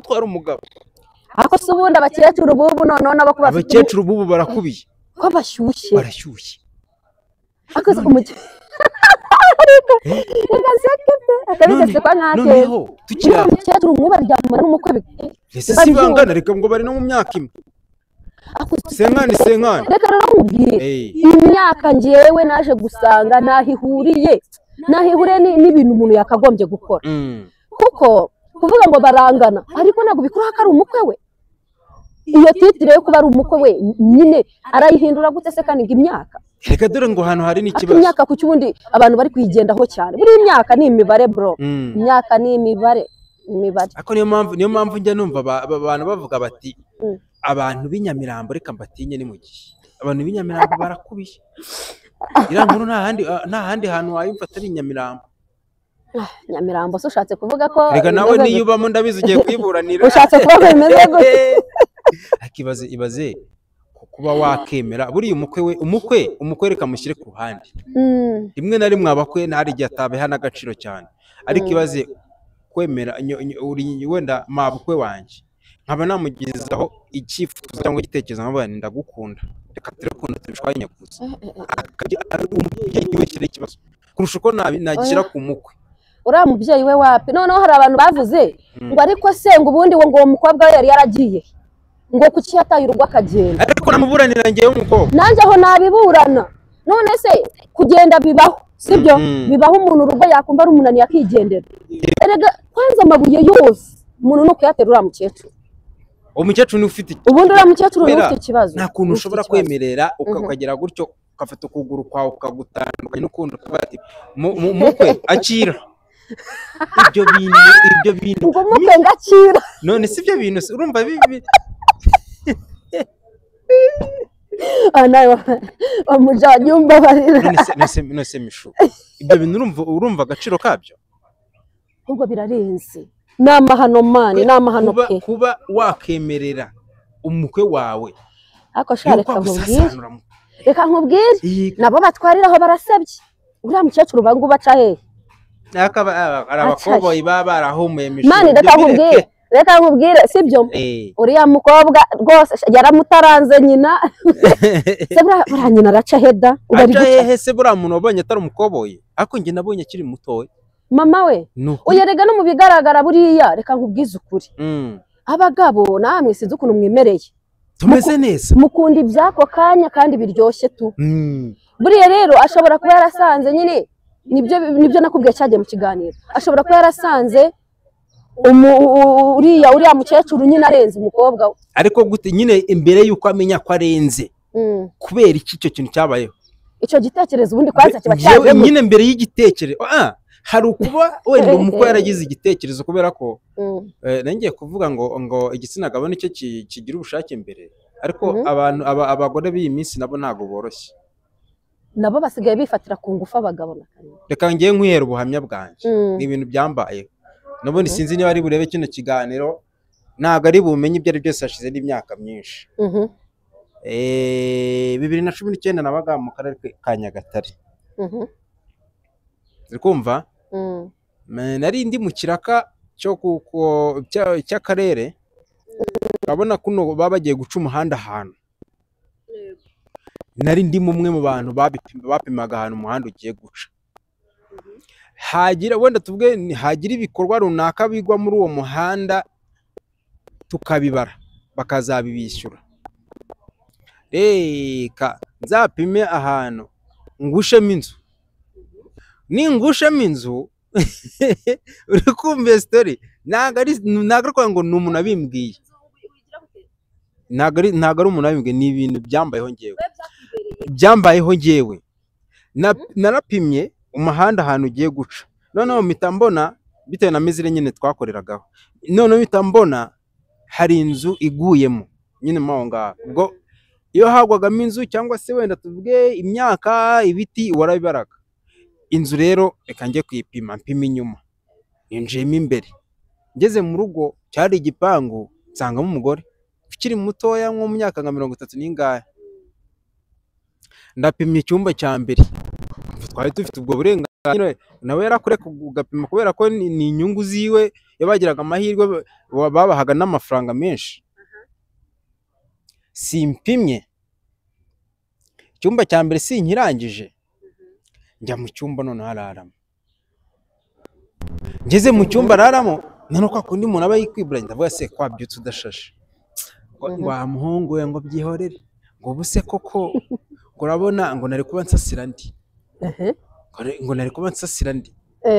utwara umugabo ako se ubundi abakecuru bubu none nabo ko bafite abakecuru bubu barakubiye ko bashyushye barashyushye ako se umukecuru akabigeze kwa nkake noneho tukira umukecuru nk'ubu aryamana n'umukwe ese si bangana reka ngo bari no mu myaka imwe senkani reka rero nkubwire imyaka njyewe naje gusanga nahihuriye n'ibintu umuntu yakagombye gukora kuko kuvuga ngo barangana ariko ntabwo bikuraho ko ari umukwe we iyo titire yo kuba ari umukwe we nyine arayihindura gute se kandi imyaka reka dore ngo hano hari n'ikibazo imyaka ku cyubundi abantu bari kwigendaho cyane buri imyaka ni imibare bro imyaka ni imibare ako niyo mpamvu njya numva abantu bavuga bati abantu b'inyamirambo reka mbatinye ni mu gihe abantu b'inyamirambo barakubiye iriya nkuru nta handi hantu wayumva atari Nyamirambo Nyamirambo se ushatse kuvuga ko reka nawe niyo ubamo ndabizi ugiye kwiburanira ushatse kuvuga bimeze gute akibaze ibaze kuba wakemera buriya umukwe reka mushyire ku ruhande rimwe na rimwe abakwe ntari igihe atabeha n'agaciro cyane ariko ibaze kwemera wenda mabukwe wanjye nkaba namugezaho icyifuzo cyangwa igitekerezo nkaba ndagukunda reka turekunda tubishwanye gusa ari umubyeyi wese ikibazo kurusha uko nagishyira ku mukwe uriya mubyeyi we wapi noneho hari abantu bavuze ngo ariko se ngo ubundi ngo uwo mukobwa we yari yaragiye ngo kuki yataye urugo akagenda ariko namuburanira ngewe umukobwa nanjye aho nabiburana none se kugenda bibaho sibyo bibaho umuntu urugo yakumva ari umunani akigendera erega kwanza amabuye yose umuntu no kuyatera uriya mukecuru umukecuru ni ufite ubundi uriya mukecuru ni ufite ikibazo nta kuntu ushobora kwemerera ukagera gutyo ugafata ukuguru kwawe ukagutandukanya n'ukundi ukavuga ati mukwe akira ibyo bintu ngo mukwe ngakira none si ibyo bintu urumva bibi nawe bamuja nyumva barira none se mishu ibyo bintu urumva agaciro kabyo ubwo birarenze namahano mani namahano pe kuba wakemerera umukwe wawe ako reka nkubwire nabo batwariraho barasabye uriya mukecuru bangu baca hehe ari abakoboyi baba barahumuye mishu mani reka nkubwire sibyo uriya mukobwa rwose yaramutaranze nyina se buriya nyina araca heda aca hehe se buriya muntu wabonye atari umukoboyi ariko njye nabonye akiri mutoya mama we uyerega no mu bigaragara buriya reka nkubwize ukuri abagabo namwe sinzi ukuntu mwemereye tumeze neza mukunda ibyako kanya kandi biryoshye tu buriya rero ashobora kuba yarasanze nyine nibyo nakubwiye cyagiye mu kiganiro ashobora kuba yarasanze uriya mukecuru nyine arenze umukobwa we ariko gute nyine imbere y'uko amenya ko arenze kubera icyo kintu cyabayeho icyo gitekerezo ubundi kwanza kiba cyajemo nyine mbere y'igitekerezo hari ukuba wenda umukwe yaragize igitekerezo kubera ko nangiye kuvuga ngo igitsina gabo nicyo kigira ubushake mbere ariko abagore b'iyi minsi nabo ntabwo boroshye nabo basigaye bifatira ku ngufu abagabo reka ngiye nkwihera ubuhamya bwanjye ni ibintu byambaye n'ubundi sinzi niba ari burebe kino kiganiro ntabwo ari bumenye ibyo ari byose hashize n'imyaka myinshi 2019 nabaga mu karere ka Nyagatare uri kumva nari ndi mu kiraka cy'akarere urabona kuno baba bagiye guca umuhanda ahantu nari ndi umwe mu bantu bapimaga ahantu umuhanda ugiye guca hagira wenda tuvuge hagira ibikorwa runaka bigwa muri uwo muhanda tukabibara bakazabibishyura reka nzapime ahantu ngushemo inzu ningushemo inzu uri kumva story ntago ari ngo ni umuntu abimbwiye ntago ari umuntu abimbwiye ni ibintu byambayeho ngewe narapimye umuhanda ahantu ugiye guca noneho mpita mbona bitewe na mizire nyine twakoreragaho noneho mpita mbona hari inzu iguyemo nyine mo ngaho ubwo iyo hagwagamo inzu cyangwa se wenda tuvuge imyaka ibiti warabibaraga inzu rero reka njye kuyipima mpima inyuma ninjiyemo imbere ngeze mu rugo cyari igipangu nsangamo umugore ukiri mutoya nko mu myaka nka 30 n'ingahe ndapimye icyumba cya mbere twari dufite ubwo burenganzira nawe yarakureka ugapima kubera ko ni inyungu ziwe yabagiraga amahirwe babahaga n'amafaranga menshi. Simpimye icyumba cya mbere sinkirangije njya mu cyumba none hararamo, ngeze mu cyumba araramo none kwa kundi umuntu aba yikwibura ndavuga se kwabyutse udashashe wa muhungu we ngo byihorere ngo buse koko urabona ngo nari kuba nsasira ndi ngo nari kuba nsasira ndi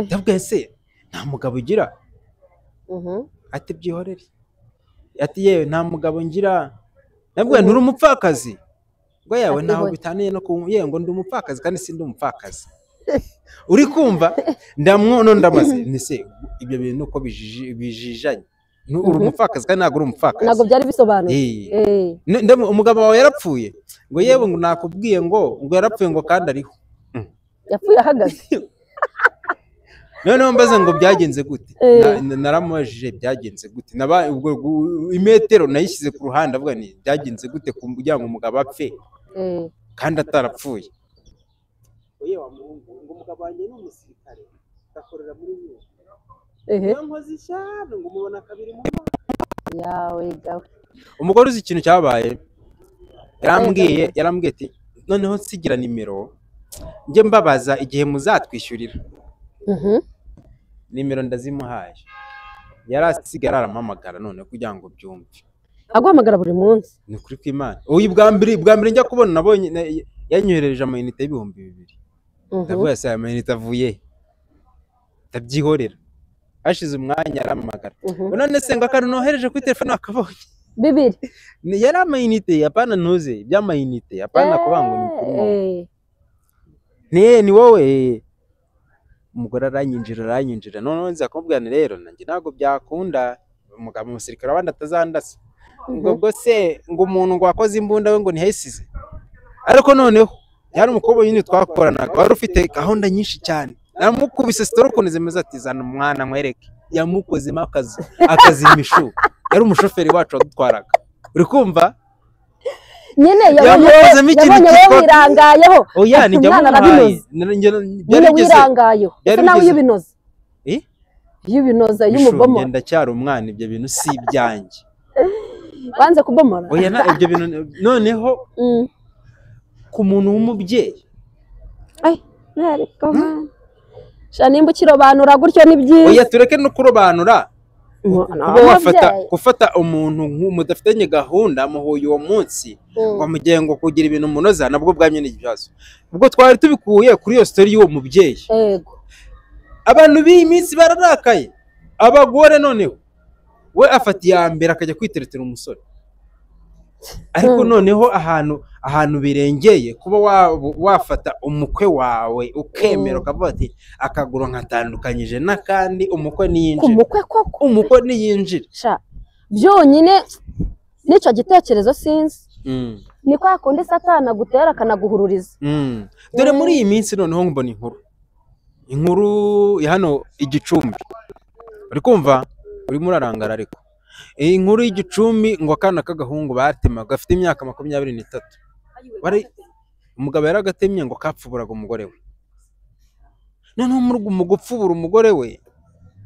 ndavuga se nta mugabo ugira ati byihorere ati yewe nta mugabo ngira nabwo nturi umupfakazi ngo yawe ntaho bitaniye no yewe ngo ndi umupfakazi kandi sindi umupfakazi uri kumva ndamwono ndamaze nise ibyo bintu uko bijijanye uri umupfakazi kandi ntabwo uri umupfakazi ntabwo byari bisobanuye umugabo wawe yarapfuye ngo yewe ngo nakubwiye ngo yarapfuye ngo kandi ariho yapfuye ahagaze noneho mbaza ngo byagenze gute naramubajije byagenze gute imetero nayishyize ku ruhande avuga ni byagenze gute kugira ngo umugabo apfe kandi atarapfuye ngo umugabo wanjye ni umusirikare akorera muri iyo nkozi cyane ngo umubona kabiri mu yawe gawe. Umugore uzi ikintu cyabaye yarambwiye ati noneho nsigira nimero njye mbabaza igihe muzatwishyurira. Nimero ndazimuhaye yarasigaye arampamagara none kugira ngo byumve aguhamagara buri munsi ni kuri kw'Imana. Uyu bwa mbere njya kubona nabonye yanyohereje amayinite y'ibihumbi 2,000 ndavuga se amayinite avuye ndabyihorera hashize umwanya arampamagara none se ngo akantu nohereje kuri telefone akabonye 2 yari amayinite apana ntuze by'amayinite apana kubango ni wowe. Umugore aranyinjira none nza kumubwira rero nanjye ntabwo byakunda umugabo umusirikare abandi atazandasa ngo se ngo umuntu ngo wakoze imbunda we ngo ntihayisize. Ariko noneho yari umukobwa nyine twakoranaga wari ufite gahunda nyinshi cyane namukubise sitoro ukuntu zimeze ati zana umwana mwereke yamukozemo akazimishu yari umushoferi wacu wadutwaraga uri kumva nyine yabonye wowe wirangayeho oya ni byamuhaye nyine wirangayeho ese nawe y'ibinoze y'ibinoza y'umubomo ngenda cyari umwana ibyo bintu si ibyanjye banze kubomora oya ibyo bintu noneho ku muntu w'umubyeyi ariko nimba ukirobanura gutyo ni byiza oya tureke no kurobanura gufata umuntu mudafitanye gahunda muhuye uwo munsi ngo mugiye ngo kugira ibintu munoza nabwo bwamye n'ikibazo ubwo twari tubikuye kuri iyo story y'uwo mubyeyi. Abantu b'iyi minsi bararakaye abagore noneho we afata iya mbere akajya kwiteretera umusore ariko noneho ahantu birengeye kuba wafata umukwe wawe ukemera ukavuga ati akaguru nkatandukanyije n'akandi umukwe niyinjira umukwe niyinjira byonyine n'icyo gitekerezo sinzi ni kwa kundi satani agutera akanaguhururiza. Dore muri iyi minsi noneho mbona inkuru ya hano Igicumbi uri kumva urimo urarangara ariko iyi nkuru y'Igicumbi ngo akana k'agahungu batemaga gafite imyaka 23 bari umugabo yaragatemye ngo kapfuburaga umugore we. Noneho mu gupfubura umugore we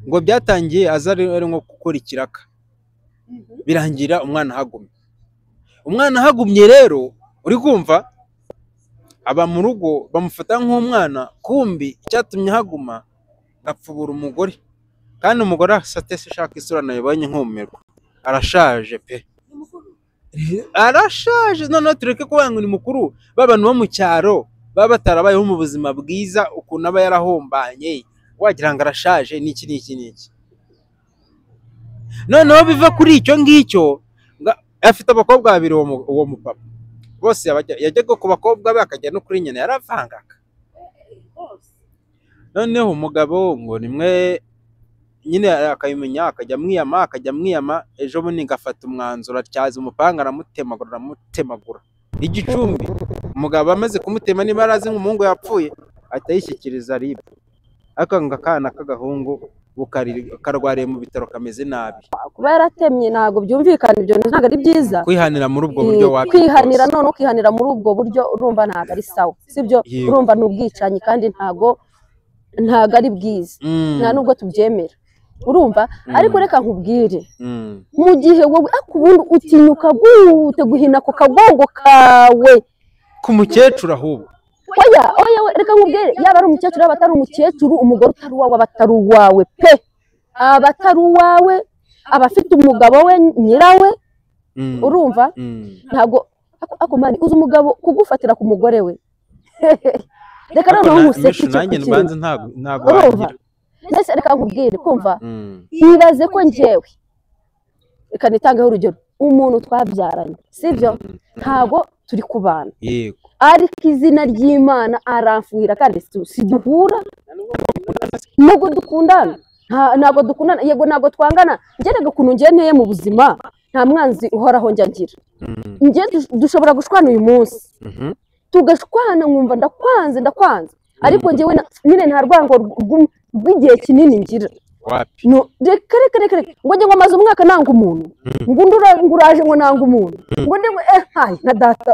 ngo byatangiye azari nko gukora ikiraka birangira umwana hagumye rero uri kumva aba mu rugo bamufata nk'umwana kumbi icyatumye haguma gapfubura umugore kandi umugore asatese shaka isura nayibonye nkumirwa arashaje pe arashaje noneho tureke kuvuga ngo ni mukuru babantu bo mu cyaro baba batarabayeho mu buzima bwiza ukuntu aba yarahombanye wagira ngo arashaje n'iki noneho biva kuri icyo ngicyo afite abakobwa babiri uwo mupapa bose yajyaga ku bakobwa be akajya no kuri nyina yaravangaga. Noneho umugabo ngo nimwe nyine akayimenya akajya mwiyama ejo bundi ngafata umwanzuro atyaza umupanga aramutemagura Igicumbi. Umugabo amaze kumutema niba arazi nk'umuhungu yapfuye atayishyikiriza ribu akanga akana k'agahungu karwariye mu bitaro kameze nabi, kuba yaratemye ntabwo byumvikana, ibyo ntabwo ari byiza. kwihanira muri ubwo buryo kwihanira none ukihanira muri ubwo buryo urumva ntabwo ari sawa, sibyo? Urumva ni ubwicanyi kandi ntabwo ari bwiza, nta nubwo tubyemera, urumva. Ariko reka nkubwire, mu gihe wowe ubundi utinyuka gute guhina ako kagongo kawe ku mukecuru, ahubwo oya reka nkubwire, yaba ari umukecuru yaba atari umukecuru, umugore utari uwawe aba atari uwawe pe, aba atari uwawe, aba afite umugabo we nyirawe, urumva. Ntabwo akomani uzi umugabo kugufatira ku mugore we reka noneho nkuseke icyo kintu, ntabwo wagira. Mbese reka nkubwire, kumva, ibaze ko njyewe, reka nitangeho urugero, umuntu twabyaranye, sibyo? Ntabwo turi kubana, yego, ariko izina ry'Imana aramfuhira kandi siduhura, ntabwo dukundana, yego ntabwo twangana. Njye ukuntu njye nteye mu buzima, nta mwanzi uhoraho njya ngira. Njye dushobora gushwana uyu munsi, tugashwana nkumva ndakwanze, ariko njyewe nyine nta rwango rw'igihe kinini ngira. Reka ngo njye ngo maze umwaka nanga umuntu, ngo uraje ngo nanga umuntu, ngo ndi na data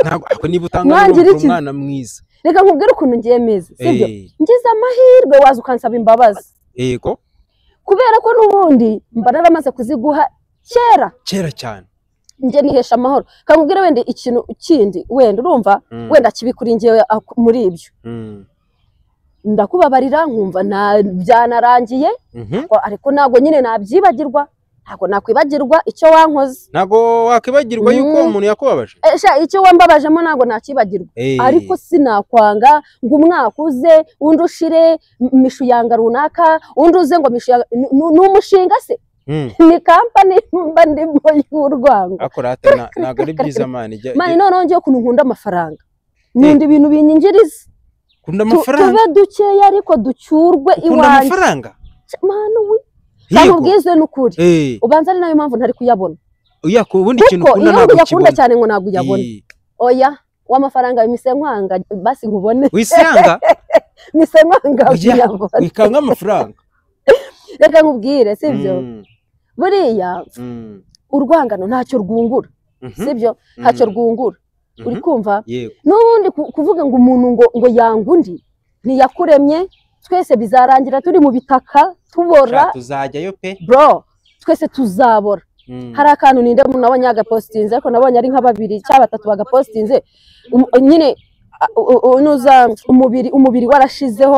ntabwo niba utanga umwana mwiza. Reka nkubwire ukuntu ngiye meze, sibyo? Ngize amahirwe waza ukansaba imbabazi, yego, kubera ko n'ubundi mba naramaze kuziguha kera cyane. Njye nihesha amahoro. Kakubwire wenda ikintu kindi, wenda urumva, wenda kibi kuri njyewe muri ibyo, ndakubabarira nkumva byanarangiye, ariko ntabwo nyine nabyibagirwa, ntabwo nakwibagirwa icyo wankoze. Ntabwo wakwibagirwa yuko umuntu yakubabaje, icyo wambabajemo ntabwo nakibagirwa, ariko sinakwanga ngo umwaka uze undi ushire mishu yanga runaka, undi uze ngo mishu ni umushinga se, ni kampani mba ndimo y'urwango. Ntabwo ari byiza mani. Noneho njyewe ukuntu nkunda amafaranga, nkunda ibintu binyinjiriza, tube dukeya ariko ducyurwe iwanjye. Nakubwize n'ukuri, ubanza ari nayo mpamvu ntari kuyabona. Kuko iyo uyakunda cyane ngo ntabwo uyabona. Oya, w'amafaranga imise nkwanga basi nkubone. Wisanga? Mise nkwanga uyabona. Wikanga amafaranga. Reka nkubwire, sibyo? Buriya urwangano ntacyo rwungura, sibyo? Ntacyo rwungura, uri kumva? N'ubundi kuvuga ngo umuntu ngo yanga undi ntiyakuremye, twese bizarangira turi mu bitaka tubora, tuzajyayo pe bro, twese tuzabora. Hari akantu ninde nabonye agapostinze, ariko nabonye ari nka 2 cyangwa 3 bagapostinze, nyine unuza umubiri warashizeho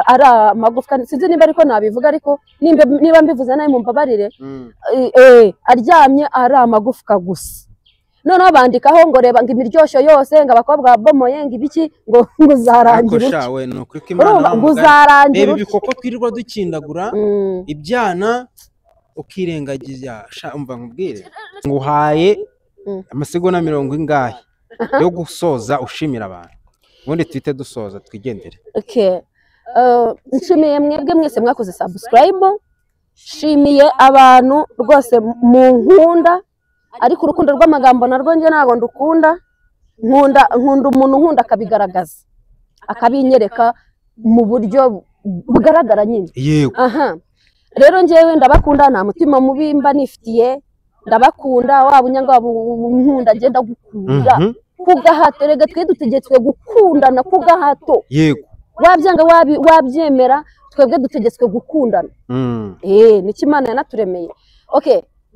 ari amagufwa, sinzi niba ariko nabivuga, ariko niba mbivuze nawe mumbabarire, aryamye ari amagufwa gusa. Noneho bandikaho ngo reba ngo imiryoshyo yose, ngo abakobwa babomoye ngo ibiki, ngo uzarangira ngo uzarangira ibikoko twirirwa dukindagura ibyana ukirengagiza. Umva nkubwire, nguhaye amasegonda 40 ingahe yo gusoza ushimira abantu, ubundi twite dusoza twigendere. Nshimiye mwebwe mwese mwakoze subscribe, nshimiye abantu rwose mu nkunda, ariko urukundo rw'amagambo narwo njye ntabwo ndukunda. Nkunda umuntu nkunda akabigaragaza, akabinyereka mu buryo bugaragara nyine. Rero njyewe ndabakunda, nta mutima mubi mba nifitiye, ndabakunda, waba unyanga nkunda ngenda gukunda ku gahato. Rega twe dutegetswe gukundana ku gahato, yego, wabyanga wabyemera, twebwe dutegetswe gukundana. Niki Imana yanaturemeye.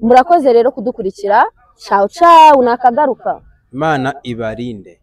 Murakoze rero kudukurikira. Ciao ciao, nakagaruka. Imana ibarinde.